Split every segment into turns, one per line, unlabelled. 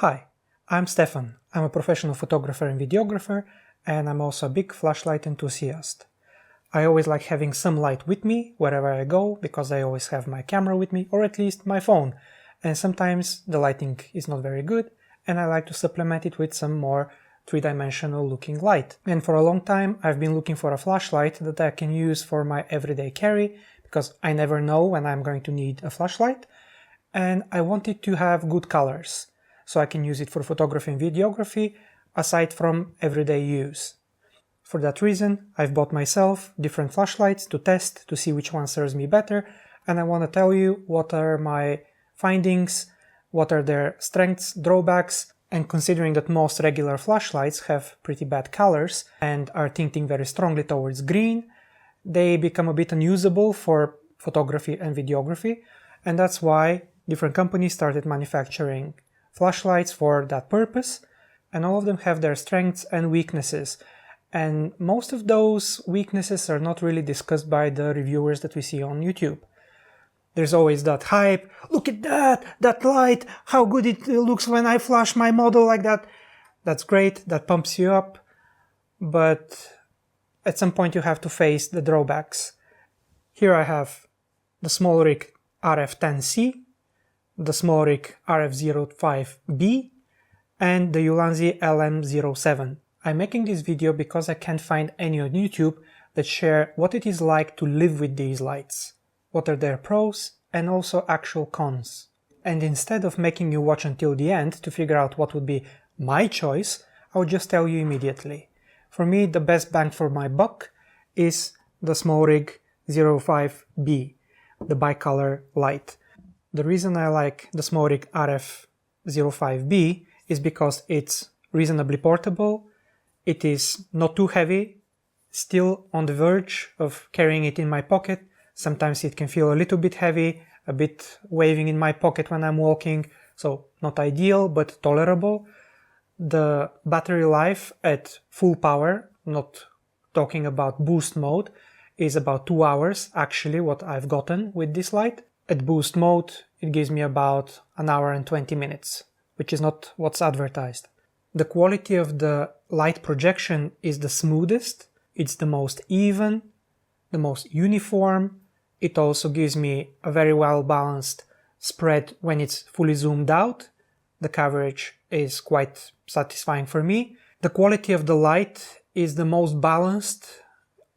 Hi, I'm Stefan. I'm a professional photographer and videographer, and I'm also a big flashlight enthusiast. I always like having some light with me wherever I go because I always have my camera with me, or at least my phone, and sometimes the lighting is not very good and I like to supplement it with some more three-dimensional looking light. And for a long time I've been looking for a flashlight that I can use for my everyday carry because I never know when I'm going to need a flashlight, and I wanted to have good colors so I can use it for photography and videography aside from everyday use. For that reason, I've bought myself different flashlights to test to see which one serves me better, and I want to tell you what are my findings, what are their strengths, drawbacks, and considering that most regular flashlights have pretty bad colors and are tinting very strongly towards green, they become a bit unusable for photography and videography, and that's why different companies started manufacturing flashlights for that purpose, and all of them have their strengths and weaknesses. And most of those weaknesses are not really discussed by the reviewers that we see on YouTube. There's always that hype, look at that light, how good it looks when I flash my model like that. That's great, that pumps you up, but at some point you have to face the drawbacks. Here I have the Smallrig RF10C, the Smallrig RF05B, and the Ulanzi LM07. I'm making this video because I can't find any on YouTube that share what it is like to live with these lights, what are their pros and also actual cons. And instead of making you watch until the end to figure out what would be my choice, I'll just tell you immediately. For me, the best bang for my buck is the Smallrig 05B, the bicolor light. The reason I like the Smallrig RF05B is because it's reasonably portable, it is not too heavy, still on the verge of carrying it in my pocket. Sometimes it can feel a little bit heavy, a bit waving in my pocket when I'm walking, so not ideal but tolerable. The battery life at full power, not talking about boost mode, is about 2 hours actually what I've gotten with this light. At boost mode it gives me about 1 hour and 20 minutes, which is not what's advertised. The quality of the light projection is the smoothest, it's the most even, the most uniform. It also gives me a very well balanced spread when it's fully zoomed out. The coverage is quite satisfying for me. The quality of the light is the most balanced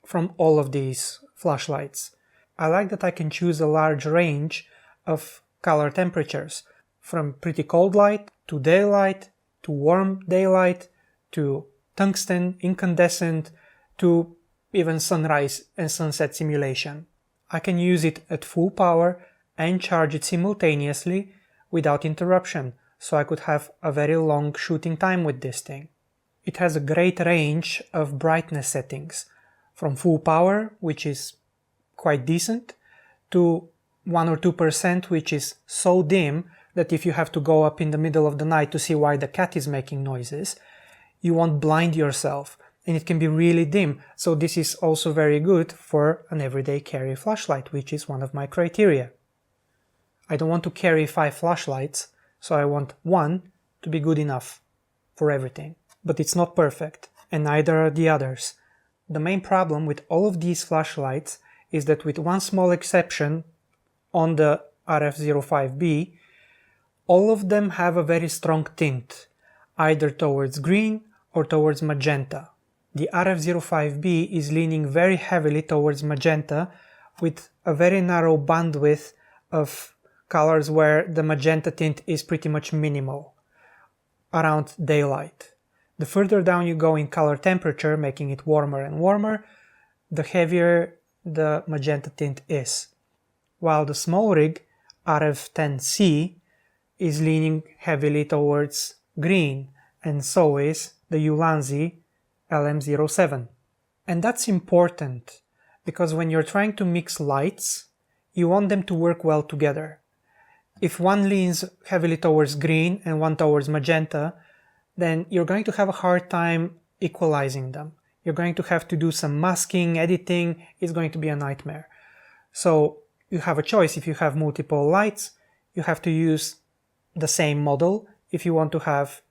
from all of these flashlights. I like that I can choose a large range of color temperatures, from pretty cold light to daylight to warm daylight to tungsten, incandescent, to even sunrise and sunset simulation. I can use it at full power and charge it simultaneously without interruption, so I could have a very long shooting time with this thing. It has a great range of brightness settings, from full power, which is quite decent, to 1 or 2%, which is so dim that if you have to go up in the middle of the night to see why the cat is making noises, you won't blind yourself, and it can be really dim. So this is also very good for an everyday carry flashlight, which is one of my criteria. I don't want to carry 5 flashlights, so I want one to be good enough for everything. But it's not perfect, and neither are the others. The main problem with all of these flashlights is that, with one small exception on the RF05B, all of them have a very strong tint, either towards green or towards magenta. The RF05B is leaning very heavily towards magenta, with a very narrow bandwidth of colors where the magenta tint is pretty much minimal, around daylight. The further down you go in color temperature, making it warmer and warmer, the heavier the magenta tint is. While the Smallrig RF10C is leaning heavily towards green, and so is the Ulanzi LM07. And that's important, because when you're trying to mix lights, you want them to work well together. If one leans heavily towards green and one towards magenta, then you're going to have a hard time equalizing them. You're going to have to do some masking, editing, it's going to be a nightmare. So you have a choice. If you have multiple lights, you have to use the same model if you want to have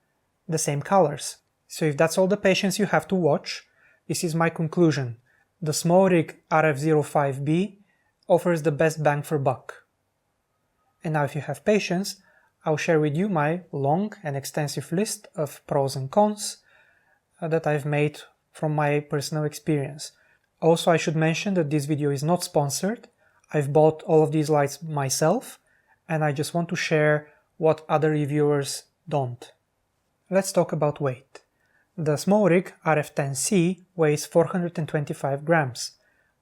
the same colors. So if that's all the patience you have to watch, this is my conclusion. The Smallrig RF05B offers the best bang for buck. And now if you have patience, I'll share with you my long and extensive list of pros and cons that I've made from my personal experience. Also, I should mention that this video is not sponsored. I've bought all of these lights myself, and I just want to share what other reviewers don't. Let's talk about weight. The Smallrig RF10C weighs 425 grams,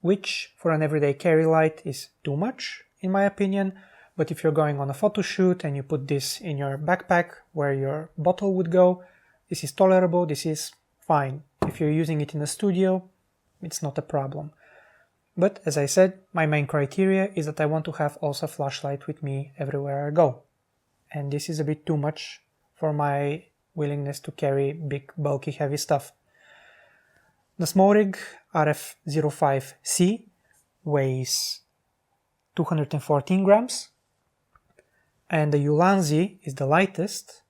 which for an everyday carry light is too much, in my opinion, but if you're going on a photo shoot and you put this in your backpack where your bottle would go, this is tolerable, this is fine. If you're using it in a studio, it's not a problem. But as I said, my main criteria is that I want to have also a flashlight with me everywhere I go. And this is a bit too much for my willingness to carry big, bulky, heavy stuff. The Smallrig RF05C weighs 214 grams, and the Ulanzi is the lightest,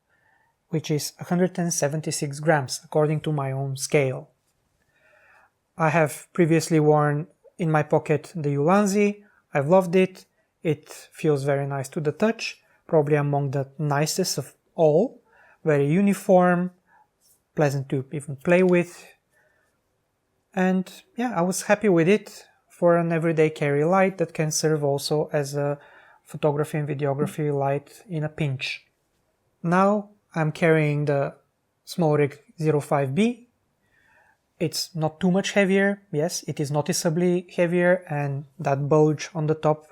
which is 176 grams, according to my own scale. I have previously worn in my pocket the Ulanzi. I've loved it. It feels very nice to the touch, probably among the nicest of all. Very uniform, pleasant to even play with. And yeah, I was happy with it for an everyday carry light that can serve also as a photography and videography light in a pinch. Now I'm carrying the Smallrig 05B. It's not too much heavier. Yes, it is noticeably heavier, and that bulge on the top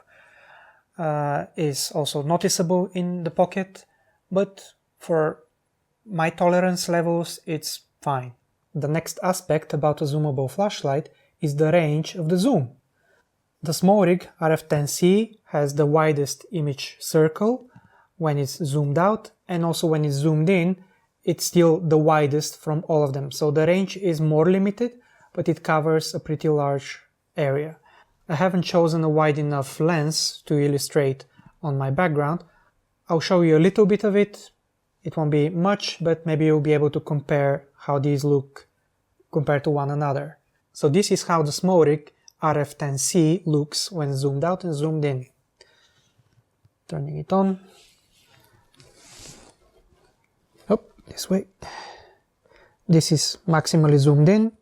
is also noticeable in the pocket, but for my tolerance levels it's fine. The next aspect about a zoomable flashlight is the range of the zoom. The Smallrig RF10C has the widest image circle when it's zoomed out, and also when it's zoomed in, it's still the widest from all of them. So the range is more limited, but it covers a pretty large area. I haven't chosen a wide enough lens to illustrate on my background. I'll show you a little bit of it. It won't be much, but maybe you'll be able to compare how these look compared to one another. So this is how the Smallrig RF10C looks when zoomed out and zoomed in. Turning it on. Oh, this way. This is maximally zoomed in.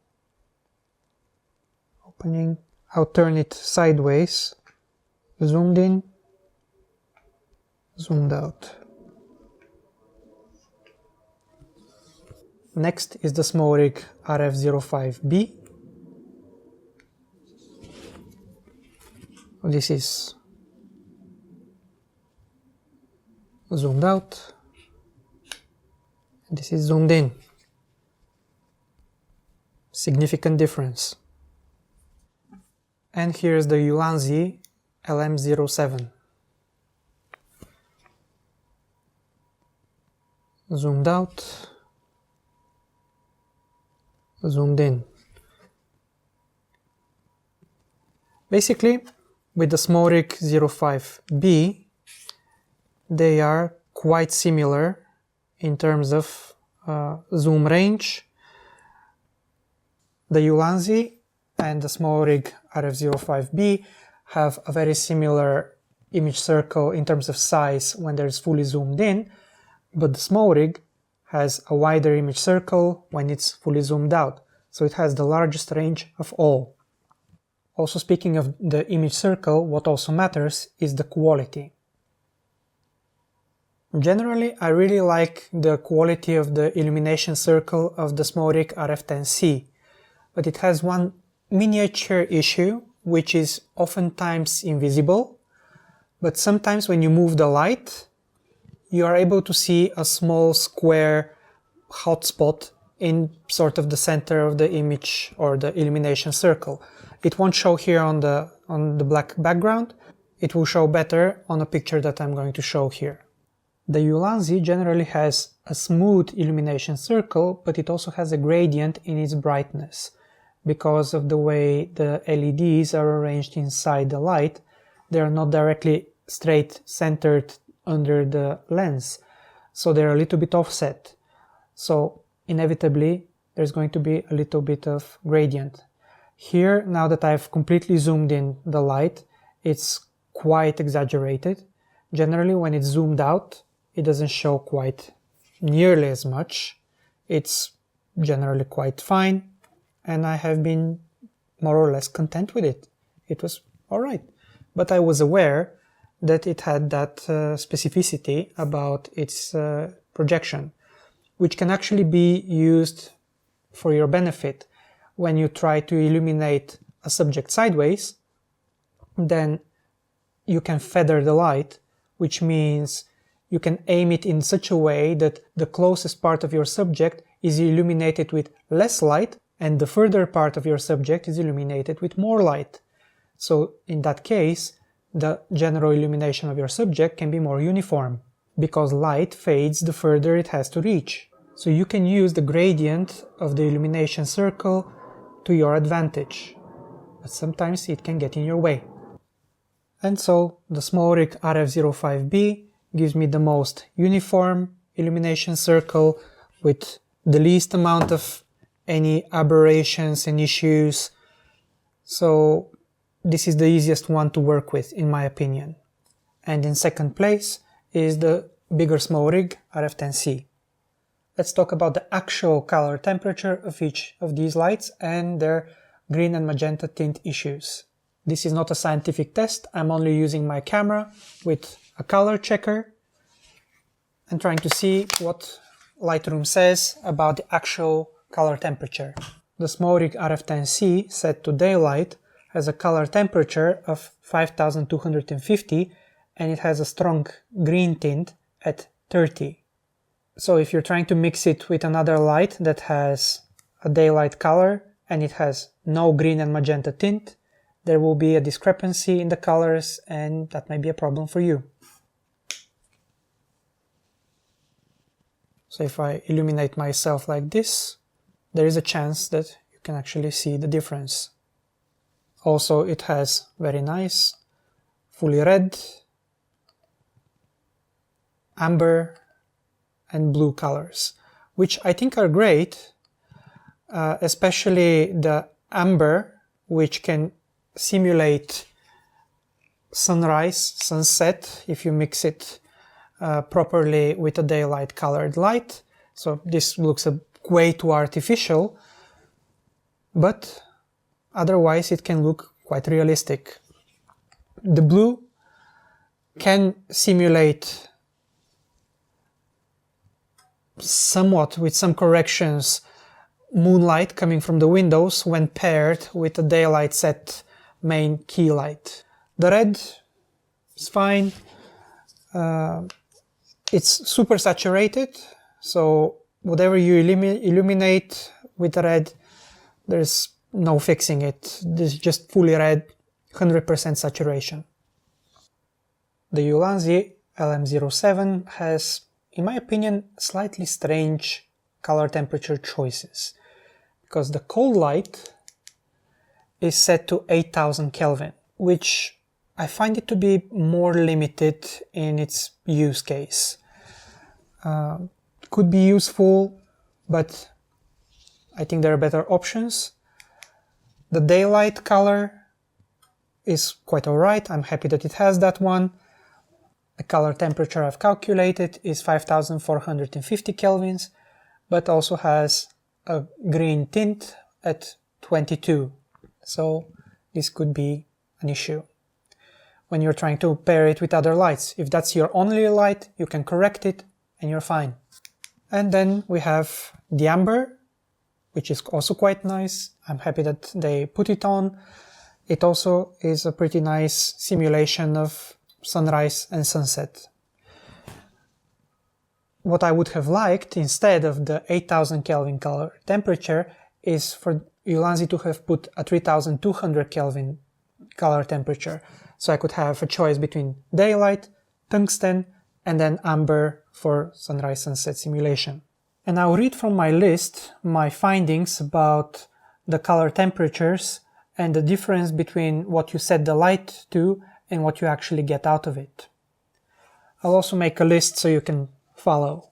Opening. I'll turn it sideways. Zoomed in. Zoomed out. Next is the Smallrig RF05B. This is zoomed out. This is zoomed in. Significant difference. And here's the Ulanzi LM07. Zoomed out. Zoomed in. Basically, with the Smallrig 05B, they are quite similar in terms of zoom range. The Ulanzi and the Smallrig RF05B have a very similar image circle in terms of size when there's fully zoomed in, but the Smallrig has a wider image circle when it's fully zoomed out, so it has the largest range of all. Also, speaking of the image circle, what also matters is the quality. Generally, I really like the quality of the illumination circle of the Smallrig RF10C, but it has one miniature issue, which is oftentimes invisible, but sometimes when you move the light, you are able to see a small square hotspot in sort of the center of the image or the illumination circle. It won't show here on the black background. It will show better on a picture that I'm going to show here. The Ulanzi generally has a smooth illumination circle, but it also has a gradient in its brightness. Because of the way the LEDs are arranged inside the light, they are not directly straight centered under the lens. so they're a little bit offset. So inevitably there's going to be a little bit of gradient. Here, now that I've completely zoomed in the light, it's quite exaggerated. Generally, when it's zoomed out, it doesn't show quite nearly as much. It's generally quite fine, and I have been more or less content with it. It was alright. But I was aware that it had that specificity about its projection, which can actually be used for your benefit. When you try to illuminate a subject sideways, then you can feather the light, which means you can aim it in such a way that the closest part of your subject is illuminated with less light and the further part of your subject is illuminated with more light. So in that case, the general illumination of your subject can be more uniform, because light fades the further it has to reach. So you can use the gradient of the illumination circle to your advantage, but sometimes it can get in your way. And so the Smallrig RF05B gives me the most uniform illumination circle with the least amount of any aberrations and issues. So this is the easiest one to work with, in my opinion. And in second place is the bigger Smallrig RF10C. Let's talk about the actual color temperature of each of these lights and their green and magenta tint issues. This is not a scientific test, I'm only using my camera with a color checker and trying to see what Lightroom says about the actual color temperature. The Smallrig RF10C set to daylight has a color temperature of 5250 and it has a strong green tint at 30. So if you're trying to mix it with another light that has a daylight color and it has no green and magenta tint, there will be a discrepancy in the colors and that might be a problem for you. So if I illuminate myself like this, there is a chance that you can actually see the difference. Also, it has very nice, fully red, amber and blue colors, which I think are great, especially the amber, which can simulate sunrise, sunset, if you mix it properly with a daylight colored light. So this looks way too artificial, but otherwise it can look quite realistic. The blue can simulate somewhat, with some corrections, moonlight coming from the windows when paired with a daylight set main key light. The red is fine. It's super saturated, so whatever you illuminate with the red, there's no fixing it. This is just fully red, 100% saturation. The Ulanzi LM07 has, in my opinion, slightly strange color temperature choices, because the cold light is set to 8000 Kelvin, which I find it to be more limited in its use case. Could be useful, but I think there are better options. The daylight color is quite alright, I'm happy that it has that one. The color temperature I've calculated is 5450 kelvins, but also has a green tint at 22. So this could be an issue when you're trying to pair it with other lights. If that's your only light, you can correct it and you're fine. And then we have the amber, which is also quite nice. I'm happy that they put it on. It also is a pretty nice simulation of sunrise and sunset. What I would have liked instead of the 8000 Kelvin color temperature is for Ulanzi to have put a 3200 Kelvin color temperature, so I could have a choice between daylight, tungsten and then amber for sunrise sunset simulation. And I'll read from my list my findings about the color temperatures and the difference between what you set the light to and what you actually get out of it. I'll also make a list so you can follow.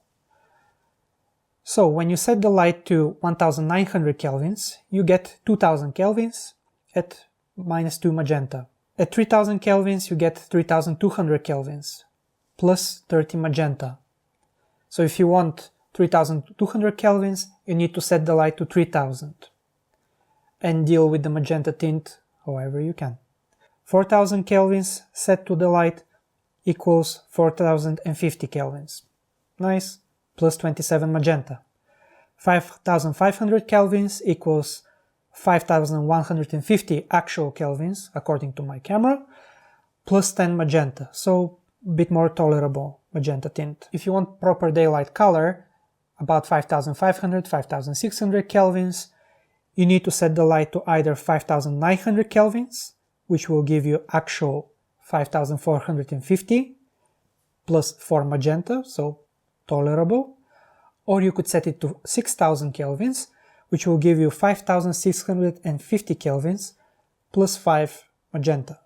So when you set the light to 1900 kelvins, you get 2000 kelvins at -2 magenta. At 3000 kelvins, you get 3200 kelvins, plus 30 magenta. So if you want 3200 kelvins, you need to set the light to 3000 and deal with the magenta tint however you can. 4000 kelvins set to the light equals 4050 kelvins. Nice, plus 27 magenta. 5500 kelvins equals 5150 actual kelvins according to my camera, plus 10 magenta, so a bit more tolerable magenta tint. If you want proper daylight color, about 5500, 5600 kelvins, you need to set the light to either 5900 kelvins, which will give you actual 5450, plus 4 magenta, so tolerable, or you could set it to 6000 kelvins, which will give you 5650 kelvins, plus 5 magenta.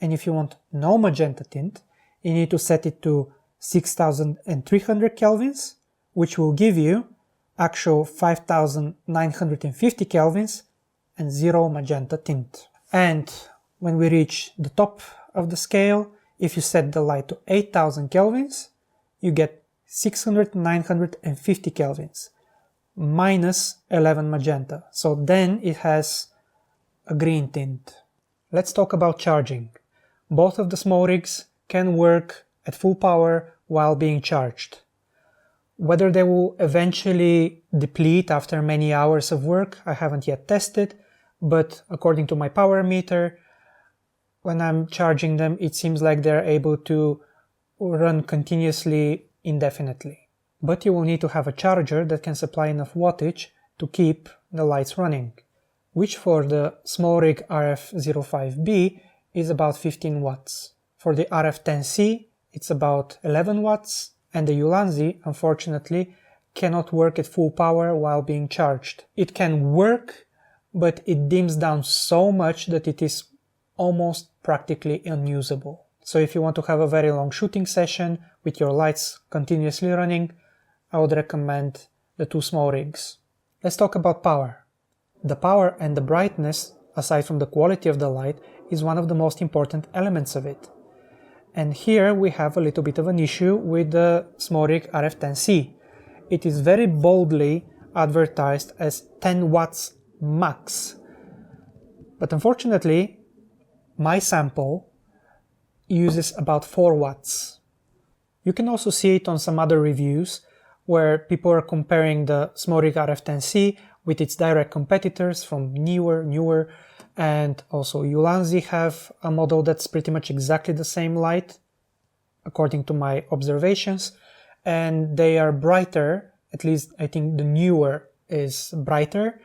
And if you want no magenta tint, you need to set it to 6300 kelvins, which will give you actual 5950 kelvins and 0 magenta tint. And when we reach the top of the scale, if you set the light to 8000 kelvins, you get 950 kelvins, minus 11 magenta. So then it has a green tint. Let's talk about charging. Both of the Smallrigs can work at full power while being charged. Whether they will eventually deplete after many hours of work, I haven't yet tested, but according to my power meter, when I'm charging them, it seems like they're able to run continuously indefinitely. But you will need to have a charger that can supply enough wattage to keep the lights running, which for the Smallrig RF05B is about 15 watts. For the RF10C, it's about 11 watts, and the Ulanzi, unfortunately, cannot work at full power while being charged. It can work, but it dims down so much that it is almost practically unusable. So if you want to have a very long shooting session with your lights continuously running, I would recommend the two Smallrigs. Let's talk about power. The power and the brightness, aside from the quality of the light, is one of the most important elements of it. And here we have a little bit of an issue with the Smallrig RF10C. It is very boldly advertised as 10 watts max. But unfortunately, my sample uses about 4 watts. You can also see it on some other reviews where people are comparing the Smallrig RF10C with its direct competitors from newer, and also Ulanzi have a model that's pretty much exactly the same light, according to my observations, and they are brighter, at least I think the newer is brighter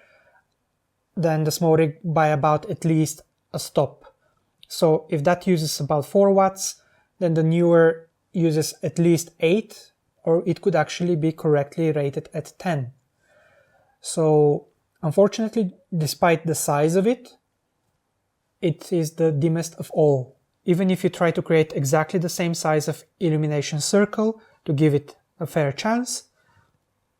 than the Smallrig by about at least a stop. So if that uses about 4 watts, then the newer uses at least 8, or it could actually be correctly rated at 10. So unfortunately, despite the size of it, it is the dimmest of all. Even if you try to create exactly the same size of illumination circle to give it a fair chance,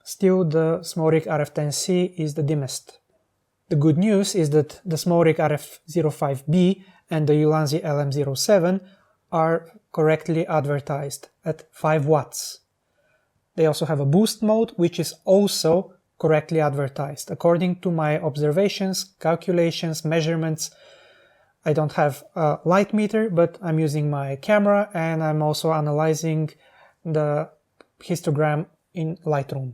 still the Smallrig RF10C is the dimmest. The good news is that the Smallrig RF05B and the Ulanzi LM07 are correctly advertised at 5 watts. They also have a boost mode, which is also correctly advertised. According to my observations, calculations, measurements, I don't have a light meter, but I'm using my camera and I'm also analyzing the histogram in Lightroom.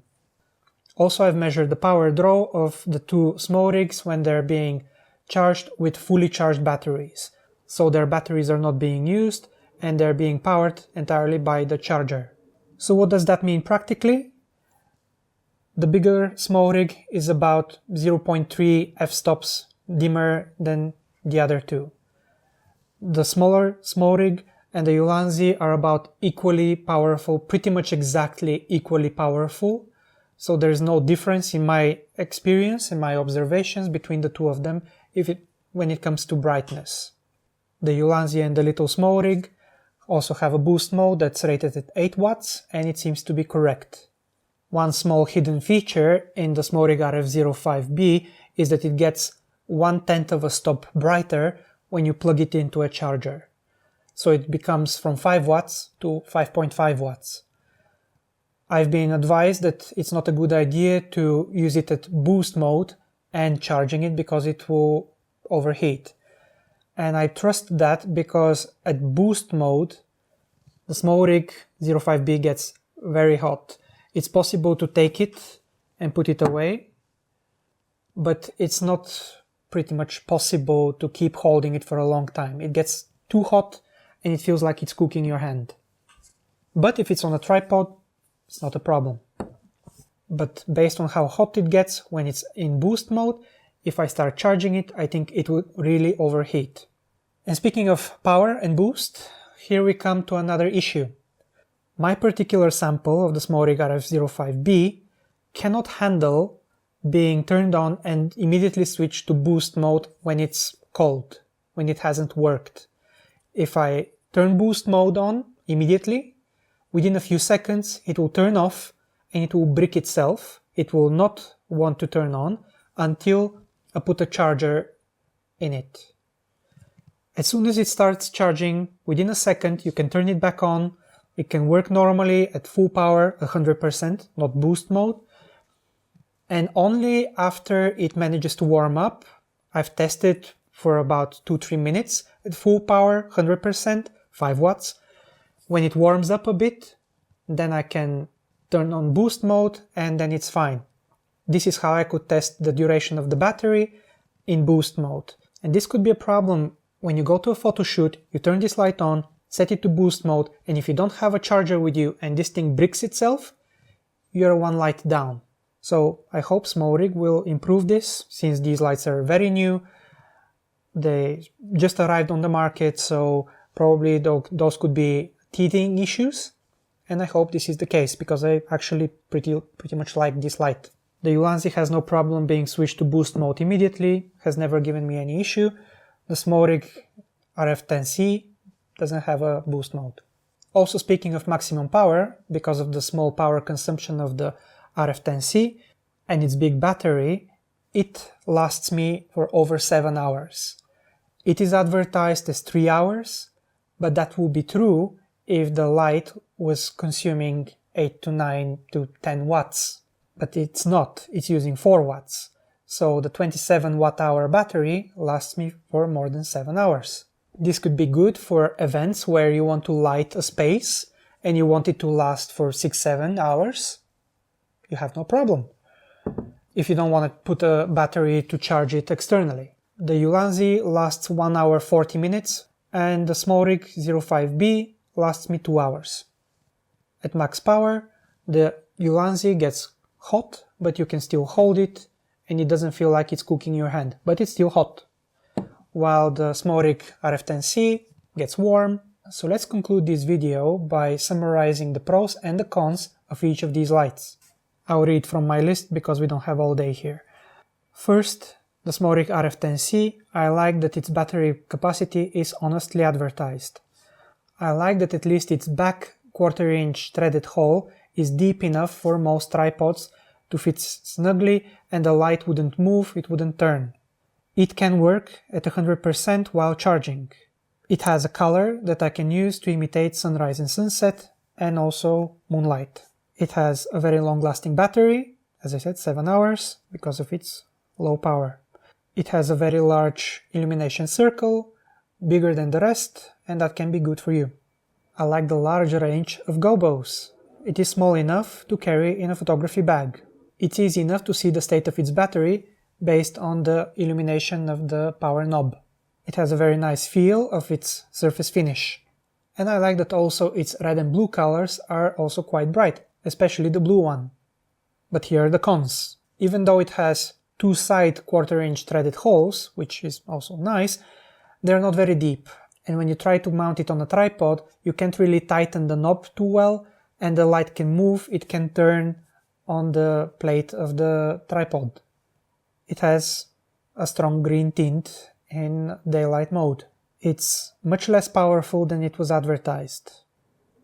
Also, I've measured the power draw of the two Smallrigs when they're being charged with fully charged batteries. So their batteries are not being used and they're being powered entirely by the charger. So what does that mean practically? The bigger Smallrig is about 0.3 f-stops dimmer than the other two. The smaller Smallrig and the Ulanzi are about equally powerful, pretty much exactly equally powerful. So there's no difference in my experience and my observations between the two of them when it comes to brightness. The Ulanzi and the little Smallrig Also have a boost mode that's rated at 8 watts, and it seems to be correct. One small hidden feature in the Smallrig RF05B is that it gets 1/10 of a stop brighter when you plug it into a charger. So it becomes from 5 watts to 5.5 watts. I've been advised that it's not a good idea to use it at boost mode and charging it because it will overheat. And I trust that because at boost mode, the Smallrig 05B gets very hot. It's possible to take it and put it away, but it's not pretty much possible to keep holding it for a long time. It gets too hot and it feels like it's cooking your hand. But if it's on a tripod, it's not a problem. But based on how hot it gets when it's in boost mode, if I start charging it, I think it would really overheat. And speaking of power and boost, here we come to another issue. My particular sample of the Smallrig RF05B cannot handle being turned on and immediately switch to boost mode when it's cold, when it hasn't worked. If I turn boost mode on immediately, within a few seconds it will turn off and it will brick itself. It will not want to turn on until I put a charger in it. As soon as it starts charging, within a second you can turn it back on. It can work normally at full power, 100%, not boost mode. And only after it manages to warm up, I've tested for about 2-3 minutes at full power, 100%, 5 watts. When it warms up a bit, then I can turn on boost mode and then it's fine. This is how I could test the duration of the battery in boost mode. And this could be a problem when you go to a photo shoot, you turn this light on, set it to boost mode, and if you don't have a charger with you and this thing bricks itself, you're one light down. So I hope Smallrig will improve this, since these lights are very new. They just arrived on the market, so probably those could be teething issues. And I hope this is the case, because I actually pretty much like this light. The Ulanzi has no problem being switched to boost mode immediately, has never given me any issue. The Smallrig RF10C doesn't have a boost mode. Also, speaking of maximum power, because of the small power consumption of the RF10C and its big battery, it lasts me for over 7 hours. It is advertised as 3 hours, but that will be true if the light was consuming 8 to 9 to 10 watts. But it's not, it's using 4 watts. So the 27 watt-hour battery lasts me for more than 7 hours. This could be good for events where you want to light a space and you want it to last for 6-7 hours. You have no problem. If you don't want to put a battery to charge it externally. The Ulanzi lasts 1 hour 40 minutes and the Smallrig 05B lasts me 2 hours. At max power, the Ulanzi gets hot, but you can still hold it and it doesn't feel like it's cooking your hand, but it's still hot. While the Smallrig RF10C gets warm. So let's conclude this video by summarizing the pros and the cons of each of these lights. I'll read from my list because we don't have all day here. First, the Smallrig RF10C, I like that its battery capacity is honestly advertised. I like that at least its back 1/4 inch threaded hole is deep enough for most tripods to fit snugly and the light wouldn't move, it wouldn't turn. It can work at 100% while charging. It has a color that I can use to imitate sunrise and sunset and also moonlight. It has a very long-lasting battery, as I said, 7 hours, because of its low power. It has a very large illumination circle, bigger than the rest, and that can be good for you. I like the large range of gobos. It is small enough to carry in a photography bag. It's easy enough to see the state of its battery based on the illumination of the power knob. It has a very nice feel of its surface finish. And I like that also its red and blue colors are also quite bright, especially the blue one. But here are the cons. Even though it has 2 side 1/4 inch threaded holes, which is also nice, they're not very deep. And when you try to mount it on a tripod, you can't really tighten the knob too well, and the light can move, it can turn on the plate of the tripod. It has a strong green tint in daylight mode. It's much less powerful than it was advertised.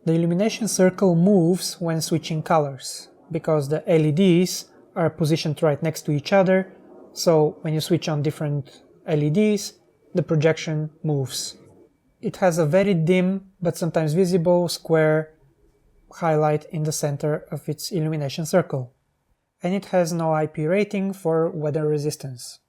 The illumination circle moves when switching colors, because the LEDs are positioned right next to each other, so when you switch on different LEDs, the projection moves. It has a very dim but sometimes visible square highlight in the center of its illumination circle. And it has no IP rating for weather resistance.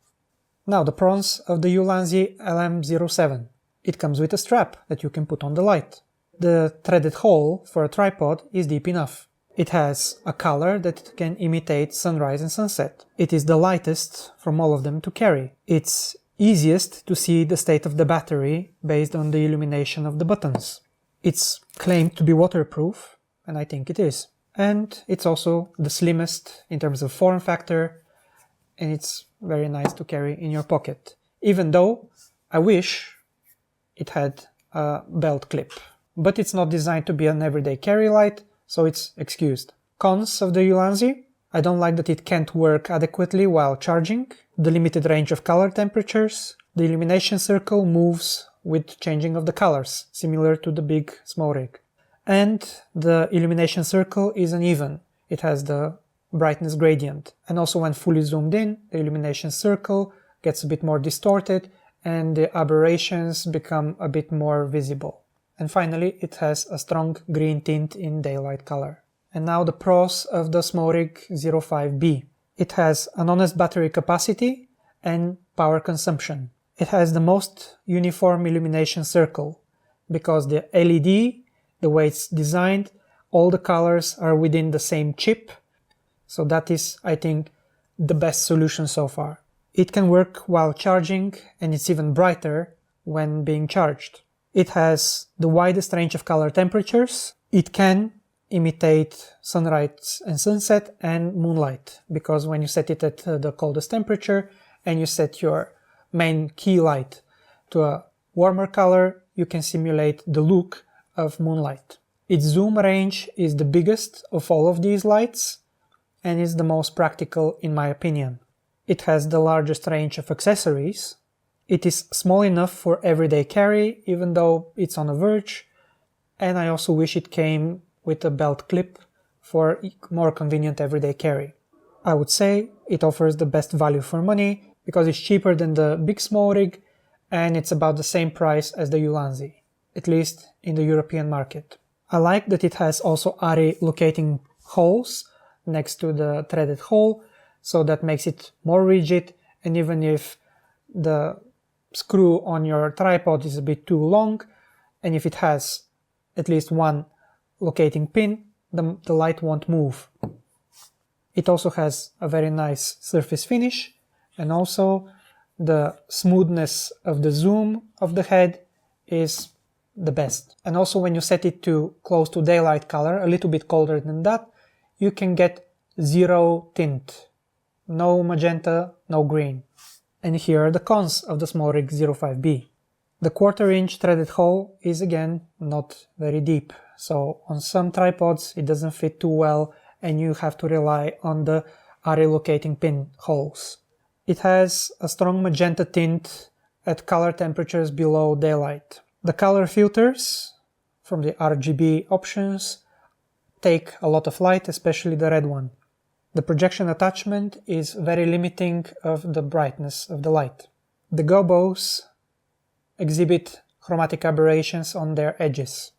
Now the pros of the Ulanzi LM07. It comes with a strap that you can put on the light. The threaded hole for a tripod is deep enough. It has a color that can imitate sunrise and sunset. It is the lightest from all of them to carry. It's easiest to see the state of the battery based on the illumination of the buttons. It's claimed to be waterproof, and I think it is. And it's also the slimmest in terms of form factor, and it's very nice to carry in your pocket. Even though I wish it had a belt clip. But it's not designed to be an everyday carry light, so it's excused. Cons of the Ulanzi: I don't like that it can't work adequately while charging, the limited range of color temperatures, the illumination circle moves with changing of the colors, similar to the big Smallrig. And the illumination circle is uneven. It has the brightness gradient. And also when fully zoomed in, the illumination circle gets a bit more distorted and the aberrations become a bit more visible. And finally, it has a strong green tint in daylight color. And now the pros of the Smallrig RF05B. It has an honest battery capacity and power consumption. It has the most uniform illumination circle, because the LED, the way it's designed, all the colors are within the same chip, so that is, I think, the best solution so far. It can work while charging, and it's even brighter when being charged. It has the widest range of color temperatures. It can imitate sunrise and sunset and moonlight, because when you set it at the coldest temperature and you set your main key light to a warmer color, you can simulate the look of moonlight. Its zoom range is the biggest of all of these lights and is the most practical in my opinion. It has the largest range of accessories. It is small enough for everyday carry, even though it's on a verge, and I also wish it came with a belt clip for more convenient everyday carry. I would say it offers the best value for money because it's cheaper than the big Smallrig and it's about the same price as the Ulanzi, at least in the European market. I like that it has also RE locating holes next to the threaded hole, so that makes it more rigid, and even if the screw on your tripod is a bit too long, and if it has at least one locating pin, the light won't move. It also has a very nice surface finish, and also the smoothness of the zoom of the head is the best. And also when you set it to close to daylight color, a little bit colder than that, you can get zero tint. No magenta, no green. And here are the cons of the Smallrig RF05B. The 1/4 inch threaded hole is again not very deep, so on some tripods it doesn't fit too well and you have to rely on the RE locating pin holes. It has a strong magenta tint at color temperatures below daylight. The color filters from the RGB options take a lot of light, especially the red one. The projection attachment is very limiting of the brightness of the light. The gobos exhibit chromatic aberrations on their edges.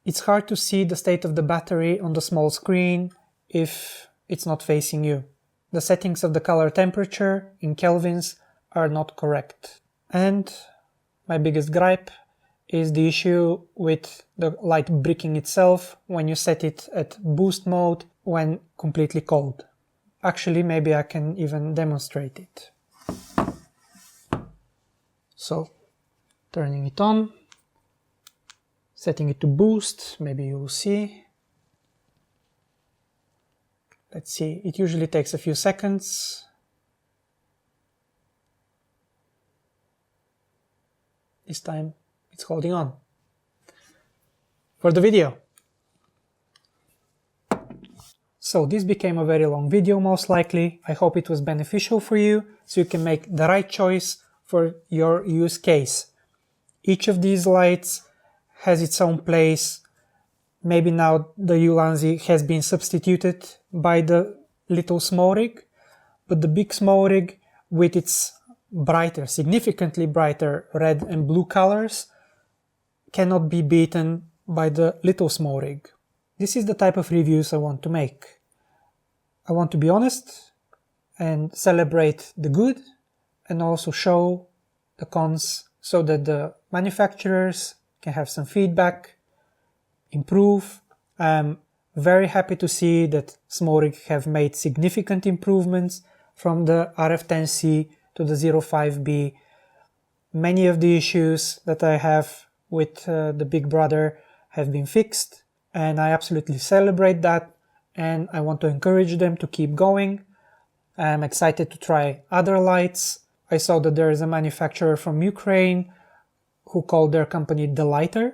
It's hard to see the state of the battery on the small screen if it's not facing you. The settings of the color temperature in kelvins are not correct. And my biggest gripe is the issue with the light bricking itself when you set it at boost mode when completely cold. Actually, maybe I can even demonstrate it. So, turning it on, setting it to boost, maybe you will see. Let's see, it usually takes a few seconds. This time it's holding on. For the video. So this became a very long video most likely. I hope it was beneficial for you, so you can make the right choice for your use case. Each of these lights has its own place. Maybe now the Ulanzi has been substituted by the little Smallrig, but the big Smallrig with its brighter, significantly brighter red and blue colors cannot be beaten by the little Smallrig. This is the type of reviews I want to make. I want to be honest and celebrate the good and also show the cons so that the manufacturers can have some feedback, improve. I'm very happy to see that Smallrig have made significant improvements from the RF10C to the 05B. Many of the issues that I have with the big brother have been fixed, and I absolutely celebrate that, and I want to encourage them to keep going. I'm excited to try other lights. I saw that there is a manufacturer from Ukraine who called their company The Lighter,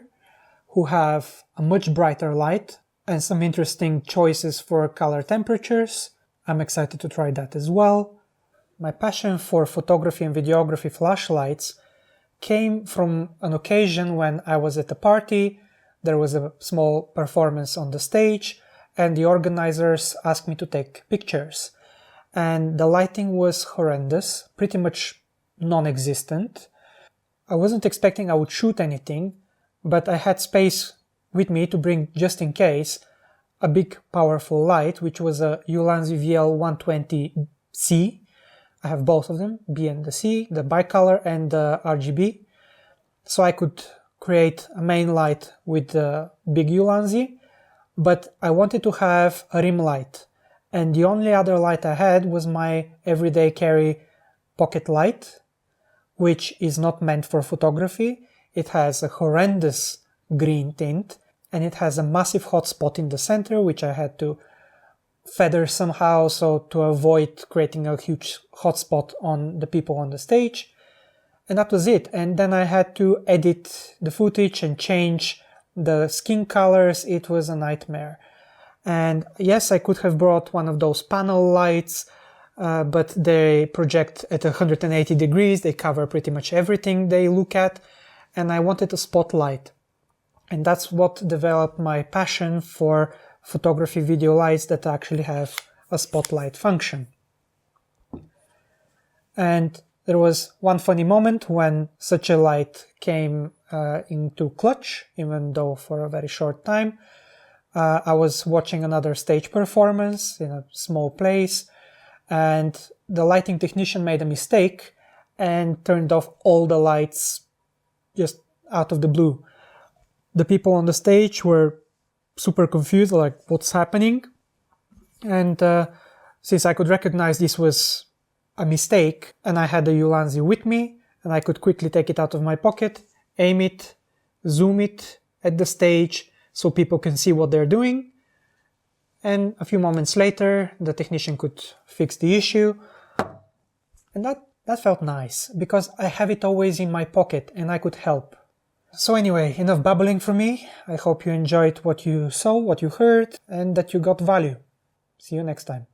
who have a much brighter light and some interesting choices for color temperatures. I'm excited to try that as well. My passion for photography and videography flashlights came from an occasion when I was at a party. There was a small performance on the stage and the organizers asked me to take pictures. And the lighting was horrendous, pretty much non-existent. I wasn't expecting I would shoot anything, but I had space with me to bring, just in case, a big powerful light, which was a Ulanzi VL120C. I have both of them, B and the C, the bicolor and the RGB. So I could create a main light with the big Ulanzi, but I wanted to have a rim light. And the only other light I had was my everyday carry pocket light, which is not meant for photography. It has a horrendous green tint and it has a massive hot spot in the center, which I had to feather somehow so to avoid creating a huge hot spot on the people on the stage. And that was it. And then I had to edit the footage and change the skin colors. It was a nightmare. And yes, I could have brought one of those panel lights, but they project at 180 degrees. They cover pretty much everything they look at. And I wanted a spotlight. And that's what developed my passion for photography video lights that actually have a spotlight function. And there was one funny moment when such a light came into clutch, even though for a very short time. I was watching another stage performance in a small place, and the lighting technician made a mistake and turned off all the lights just out of the blue. The people on the stage were super confused, like, what's happening? And since I could recognize this was a mistake, and I had the Ulanzi with me, and I could quickly take it out of my pocket, aim it, zoom it at the stage so people can see what they're doing. And a few moments later, the technician could fix the issue. And that felt nice, because I have it always in my pocket and I could help. So anyway, enough babbling from me. I hope you enjoyed what you saw, what you heard, and that you got value. See you next time.